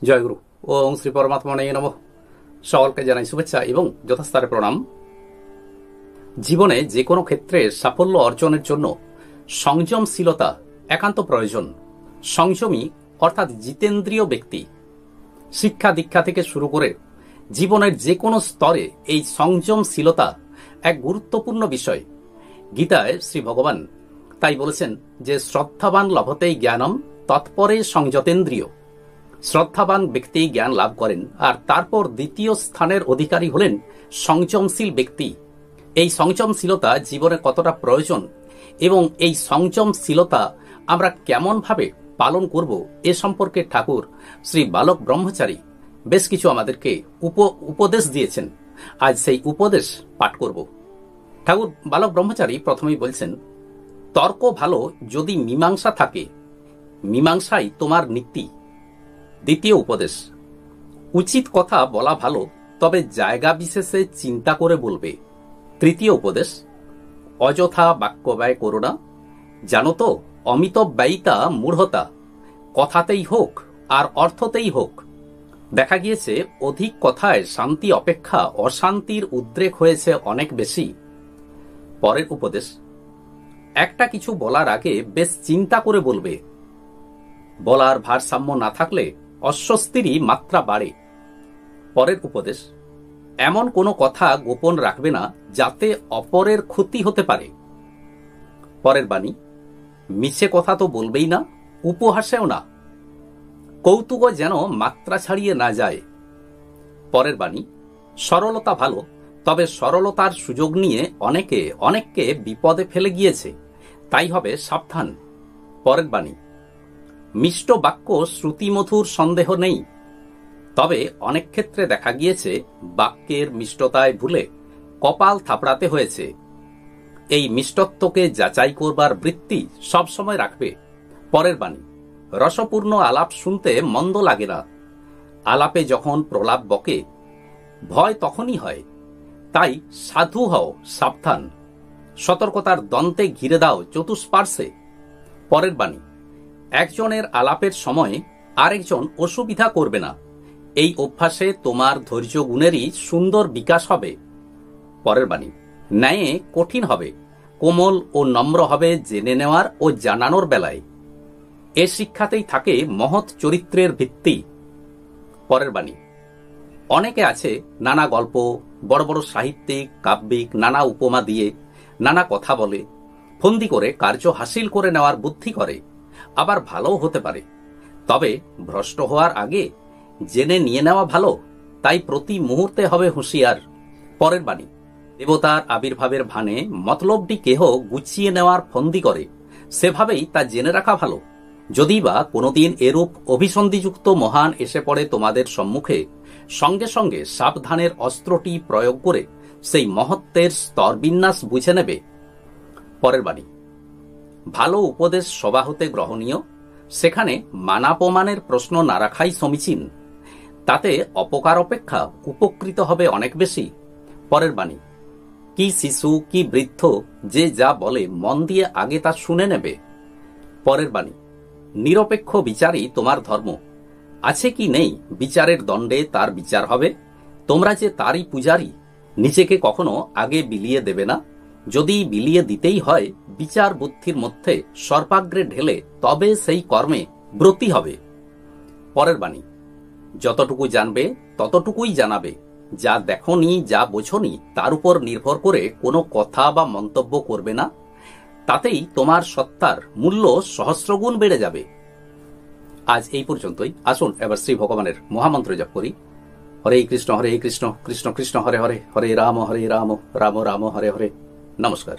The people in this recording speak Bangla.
জয়গুরু ওং শ্রী পরমাত্মনে নমঃ। সকলকে জানাই শুভেচ্ছা এবং যথাস্থানে প্রণাম। জীবনে যে কোনো ক্ষেত্রে সাফল্য অর্জনের জন্য সংযমশীলতা একান্ত প্রয়োজন। সংযমী অর্থাৎ জিতেন্দ্রীয় ব্যক্তি শিক্ষা দীক্ষা থেকে শুরু করে জীবনের যে কোনো স্তরে এই সংযমশীলতা এক গুরুত্বপূর্ণ বিষয়। গীতায় শ্রী ভগবান তাই বলেছেন যে শ্রদ্ধাবান লভতেই জ্ঞানম তৎপরে সংযতেন্দ্রিয়। শ্রদ্ধাবান ব্যক্তি জ্ঞান লাভ করেন আর তারপর দ্বিতীয় স্থানের অধিকারী হলেন সংযমশীল ব্যক্তি। এই সংযমশীলতা জীবনে কতটা প্রয়োজন এবং এই সংযমশীলতা আমরা কেমনভাবে পালন করব এ সম্পর্কে ঠাকুর শ্রী বালক ব্রহ্মচারী বেশ কিছু আমাদেরকে উপদেশ দিয়েছেন। আজ সেই উপদেশ পাঠ করব। ঠাকুর বালক ব্রহ্মচারী প্রথমেই বলছেন, তর্ক ভালো যদি মীমাংসা থাকে, মীমাংসাই তোমার নীতি। দ্বিতীয় উপদেশ, উচিত কথা বলা ভালো, তবে জায়গা বিশেষে চিন্তা করে বলবে। তৃতীয় উপদেশ, অযথা বাক্য ব্যয় করো না, জানো তো অমিত ব্যয়িতা মূঢ়তা, কথাতেই হোক আর অর্থতেই হোক। দেখা গিয়েছে অধিক কথায় শান্তি অপেক্ষা অশান্তির উদ্রেক হয়েছে অনেক বেশি। পরের উপদেশ, একটা কিছু বলার আগে বেশ চিন্তা করে বলবে। বলার ভারসাম্য না থাকলে অস্বস্তিরই মাত্রা বাড়ে। পরের উপদেশ, এমন কোনো কথা গোপন রাখবে না যাতে অপরের ক্ষতি হতে পারে। পরের বাণী, মিছে কথা তো বলবেই না, উপহাসেও না, কৌতুকও যেন মাত্রা ছাড়িয়ে না যায়। পরের বাণী, সরলতা ভালো, তবে সরলতার সুযোগ নিয়ে অনেককে বিপদে ফেলে গিয়েছে, তাই হবে সাবধান। পরের বাণী, মিষ্ট বাক্য শ্রুতিমধুর সন্দেহ নেই, তবে অনেক ক্ষেত্রে দেখা গিয়েছে বাক্যের মিষ্টতায় ভুলে কপাল থাপড়াতে হয়েছে। এই মিষ্টত্বকে যাচাই করবার বৃত্তি সবসময় রাখবে। পরের বাণী, রসপূর্ণ আলাপ শুনতে মন্দ লাগে না, আলাপে যখন প্রলাপ বকে ভয় তখনই হয়, তাই সাধু হও, সাবধান। সতর্কতার দন্তে ঘিরে দাও চতুষ্পার্শ্বে। পরের বাণী, একজনের আলাপের সময় আরেকজন অসুবিধা করবে না, এই অভ্যাসে তোমার ধৈর্য গুণেরই সুন্দর বিকাশ হবে। পরের বাণী, ন্যায়ে কঠিন হবে, কোমল ও নম্র হবে জেনে নেওয়ার ও জানানোর বেলায়। এ শিক্ষাতেই থাকে মহৎ চরিত্রের ভিত্তি। পরের বাণী, অনেকে আছে নানা গল্প, বড় বড় সাহিত্যিক কাব্যিক নানা উপমা দিয়ে নানা কথা বলে, ফন্দি করে কার্য হাসিল করে নেওয়ার বুদ্ধি করে, আবার ভালোও হতে পারে, তবে ভ্রষ্ট হওয়ার আগে জেনে নিয়ে নেওয়া ভালো, তাই প্রতি মুহূর্তে হবে হুঁশিয়ার। পরের বাণী, দেবতার আবির্ভাবের ভানে মতলবটি কেহ গুছিয়ে নেওয়ার ফন্দি করে, সেভাবেই তা জেনে রাখা ভালো। যদি বা কোনোদিন এরূপ অভিসন্ধিযুক্ত মহান এসে পড়ে তোমাদের সম্মুখে, সঙ্গে সঙ্গে সাবধানের অস্ত্রটি প্রয়োগ করে সেই মহত্বের স্তরবিন্যাস বুঝে নেবে। পরের বাণী, ভালো উপদেশ সভা হতে গ্রহণীয়, সেখানে মানাপমানের প্রশ্ন না রাখাই সমীচীন, তাতে অপকার অপেক্ষা উপকৃত হবে অনেক বেশি। পরের বাণী, কি শিশু কি বৃদ্ধ যে যা বলে মন দিয়ে আগে তা শুনে নেবে। পরের বাণী, নিরপেক্ষ বিচারই তোমার ধর্ম, আছে কি নেই বিচারের দণ্ডে তার বিচার হবে, তোমরা যে তারই পূজারী, নিজেকে কখনো আগে বিলিয়ে দেবে না, যদি বিলিয়ে দিতেই হয় বিচার বুদ্ধির মধ্যে সর্বাগ্রে ঢেলে তবে সেই কর্মে ব্রতী হবে। পরের বাণী, যতটুকু জানবে ততটুকুই জানাবে, যা দেখনি যা বোঝনি তার উপর নির্ভর করে কোনো কথা বা মন্তব্য করবে না, তাতেই তোমার সত্তার মূল্য সহস্রগুণ বেড়ে যাবে। আজ এই পর্যন্তই। আসুন এবার শ্রী ভগবানের মহামন্ত্র জপ করি। হরে কৃষ্ণ কৃষ্ণ কৃষ্ণ হরে হরে, হরে রাম রাম রাম হরে হরে। নমস্কার।